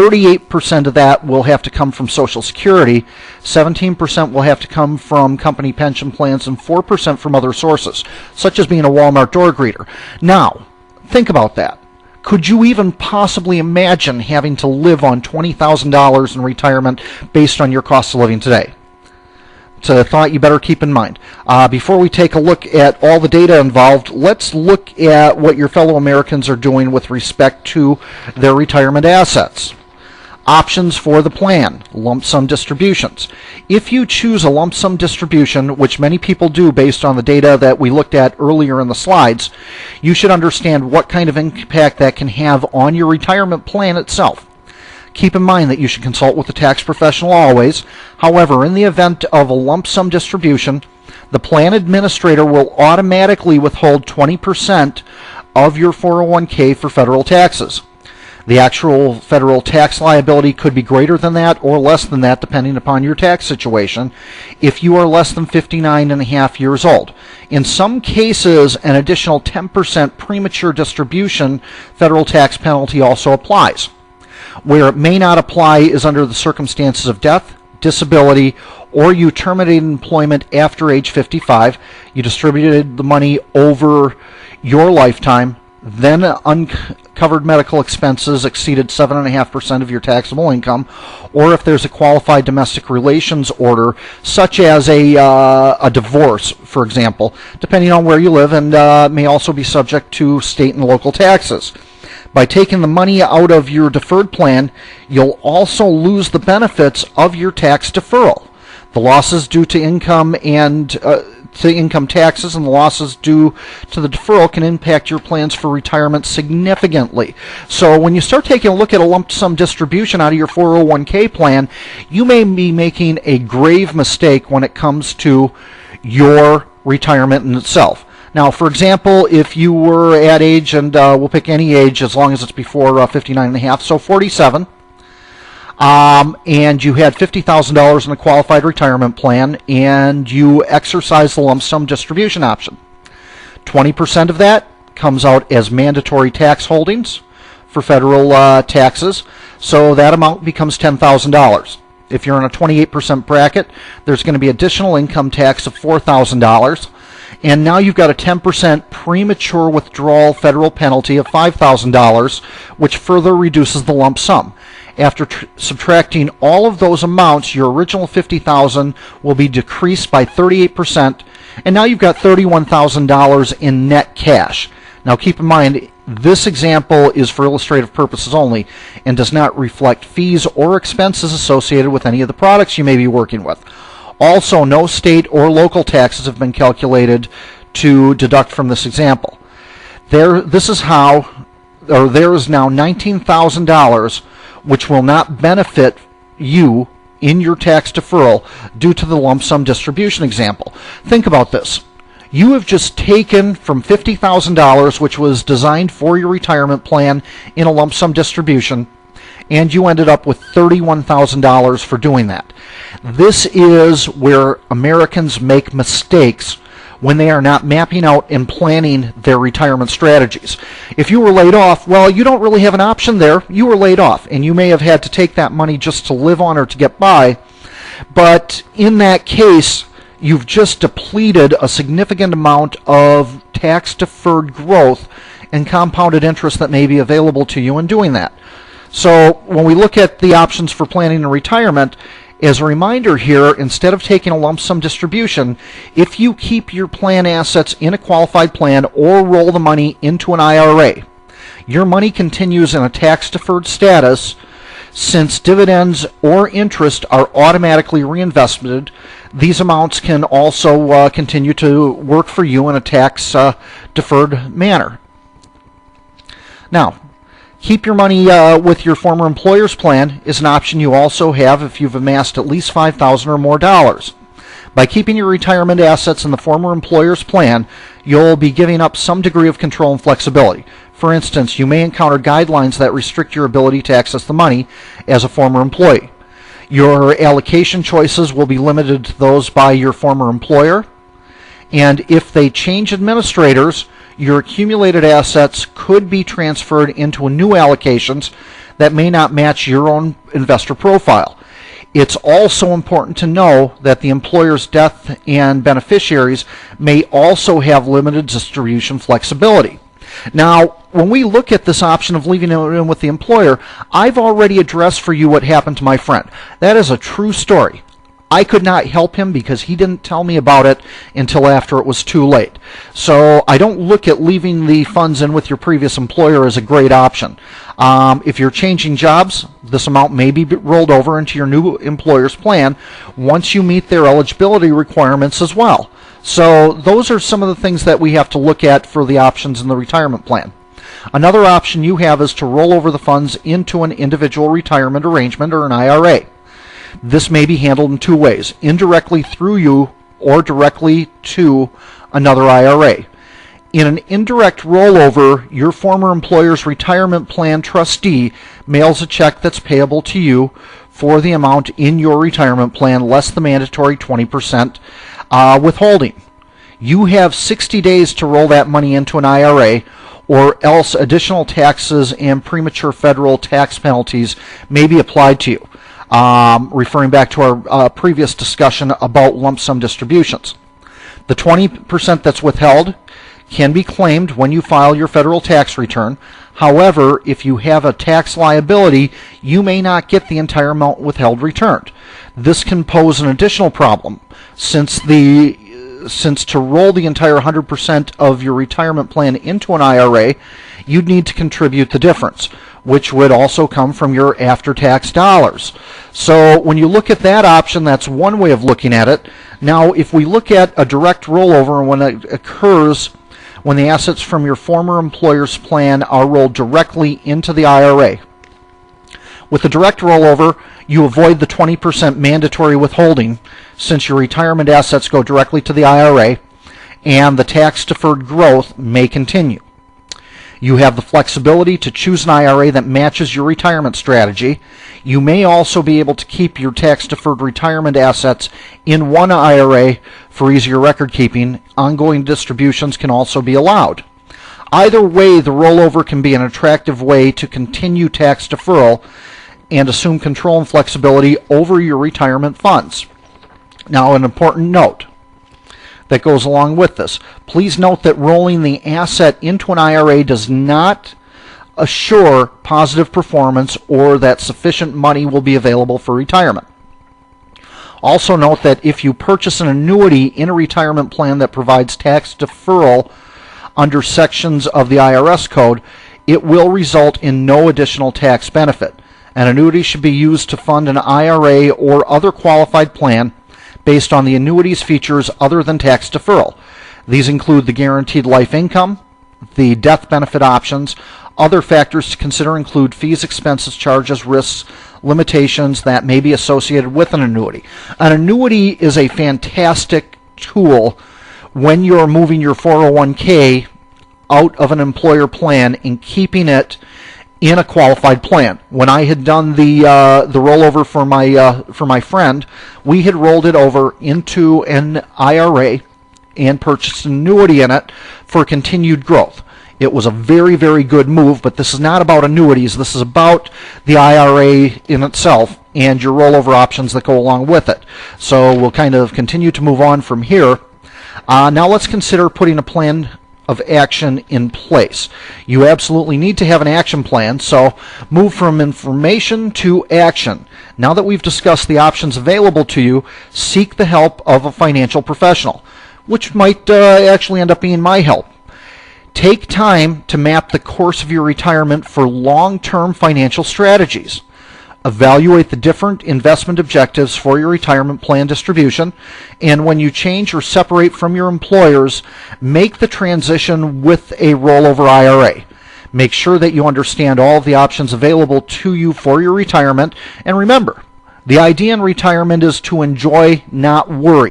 38% of that will have to come from Social Security, 17% will have to come from company pension plans, and 4% from other sources, such as being a Walmart door greeter. Now, think about that. Could you even possibly imagine having to live on $20,000 in retirement based on your cost of living today? It's a thought you better keep in mind. Before we take a look at all the data involved, let's look at what your fellow Americans are doing with respect to their retirement assets. Options for the plan: lump sum distributions. If you choose a lump sum distribution, which many people do based on the data that we looked at earlier in the slides, you should understand what kind of impact that can have on your retirement plan itself. Keep in mind that you should consult with a tax professional always. However, in the event of a lump sum distribution, the plan administrator will automatically withhold 20% of your 401k for federal taxes. The actual federal tax liability could be greater than that or less than that, depending upon your tax situation, if you are less than 59 and a half years old. In some cases, an additional 10% premature distribution federal tax penalty also applies. Where it may not apply is under the circumstances of death, disability, or you terminated employment after age 55, you distributed the money over your lifetime, then uncovered medical expenses exceeded 7.5% of your taxable income, or if there's a qualified domestic relations order, such as a divorce, for example, depending on where you live, and may also be subject to state and local taxes. By taking the money out of your deferred plan, you'll also lose the benefits of your tax deferral. The losses due to income and to income taxes and the losses due to the deferral can impact your plans for retirement significantly. So when you start taking a look at a lump sum distribution out of your 401k plan, you may be making a grave mistake when it comes to your retirement in itself. Now, for example, if you were at age, and we'll pick any age as long as it's before 59 and a half, so 47, and you had $50,000 in a qualified retirement plan, and you exercise the lump sum distribution option. 20% of that comes out as mandatory tax holdings for federal taxes, so that amount becomes $10,000. If you're in a 28% bracket, there's going to be additional income tax of $4,000. And now you've got a 10% premature withdrawal federal penalty of $5,000, which further reduces the lump sum. After subtracting all of those amounts, your original $50,000 will be decreased by 38%, and now you've got $31,000 in net cash. Now keep in mind, this example is for illustrative purposes only and does not reflect fees or expenses associated with any of the products you may be working with. Also, no state or local taxes have been calculated to deduct from this example. There is now $19,000 which will not benefit you in your tax deferral due to the lump sum distribution example. Think about this. You have just taken from $50,000, which was designed for your retirement plan, in a lump sum distribution, and you ended up with $31,000 for doing that. This is where Americans make mistakes when they are not mapping out and planning their retirement strategies. If you were laid off, well, you don't really have an option there. You were laid off, and you may have had to take that money just to live on or to get by. But in that case, you've just depleted a significant amount of tax-deferred growth and compounded interest that may be available to you in doing that. So when we look at the options for planning and retirement, as a reminder here, instead of taking a lump sum distribution, if you keep your plan assets in a qualified plan or roll the money into an IRA, your money continues in a tax-deferred status. Since dividends or interest are automatically reinvested, these amounts can also continue to work for you in a tax-deferred manner. Now, keep your money with your former employer's plan is an option you also have if you've amassed at least $5,000 or more dollars. By keeping your retirement assets in the former employer's plan, you'll be giving up some degree of control and flexibility. For instance, you may encounter guidelines that restrict your ability to access the money as a former employee. Your allocation choices will be limited to those by your former employer, and if they change administrators, your accumulated assets could be transferred into new allocations that may not match your own investor profile. It's also important to know that the employer's death and beneficiaries may also have limited distribution flexibility. Now, when we look at this option of leaving it in with the employer, I've already addressed for you what happened to my friend. That is a true story. I could not help him because he didn't tell me about it until after it was too late. So I don't look at leaving the funds in with your previous employer as a great option. If you're changing jobs, this amount may be rolled over into your new employer's plan once you meet their eligibility requirements as well. So those are some of the things that we have to look at for the options in the retirement plan. Another option you have is to roll over the funds into an individual retirement arrangement or an IRA. This may be handled in two ways, indirectly through you or directly to another IRA. In an indirect rollover, your former employer's retirement plan trustee mails a check that's payable to you for the amount in your retirement plan, less the mandatory 20% withholding. You have 60 days to roll that money into an IRA, or else additional taxes and premature federal tax penalties may be applied to you. Referring back to our previous discussion about lump sum distributions. The 20% that's withheld can be claimed when you file your federal tax return. However, if you have a tax liability, you may not get the entire amount withheld returned. This can pose an additional problem since to roll the entire 100% of your retirement plan into an IRA, you'd need to contribute the difference, which would also come from your after-tax dollars. So when you look at that option, that's one way of looking at it. Now, if we look at a direct rollover, when it occurs when the assets from your former employer's plan are rolled directly into the IRA. With the direct rollover, you avoid the 20% mandatory withholding since your retirement assets go directly to the IRA, and the tax-deferred growth may continue. You have the flexibility to choose an IRA that matches your retirement strategy. You may also be able to keep your tax-deferred retirement assets in one IRA for easier record keeping. Ongoing distributions can also be allowed. Either way, the rollover can be an attractive way to continue tax deferral and assume control and flexibility over your retirement funds. Now, an important note that goes along with this. Please note that rolling the asset into an IRA does not assure positive performance or that sufficient money will be available for retirement. Also note that if you purchase an annuity in a retirement plan that provides tax deferral under sections of the IRS code, it will result in no additional tax benefit. An annuity should be used to fund an IRA or other qualified plan based on the annuity's features other than tax deferral. These include the guaranteed life income, the death benefit options. Other factors to consider include fees, expenses, charges, risks, limitations that may be associated with an annuity. An annuity is a fantastic tool when you're moving your 401k out of an employer plan and keeping it in a qualified plan. When I had done the rollover for my friend, we had rolled it over into an IRA and purchased an annuity in it for continued growth. It was a very, very good move, but this is not about annuities. This is about the IRA in itself and your rollover options that go along with it. So we'll kind of continue to move on from here. Now let's consider putting a plan of action in place. You absolutely need to have an action plan, so move from information to action. Now that we've discussed the options available to you, seek the help of a financial professional, which might actually end up being my help. Take time to map the course of your retirement for long-term financial strategies. Evaluate the different investment objectives for your retirement plan distribution, and when you change or separate from your employers, make the transition with a rollover IRA. Make sure that you understand all of the options available to you for your retirement, and remember, the idea in retirement is to enjoy, not worry.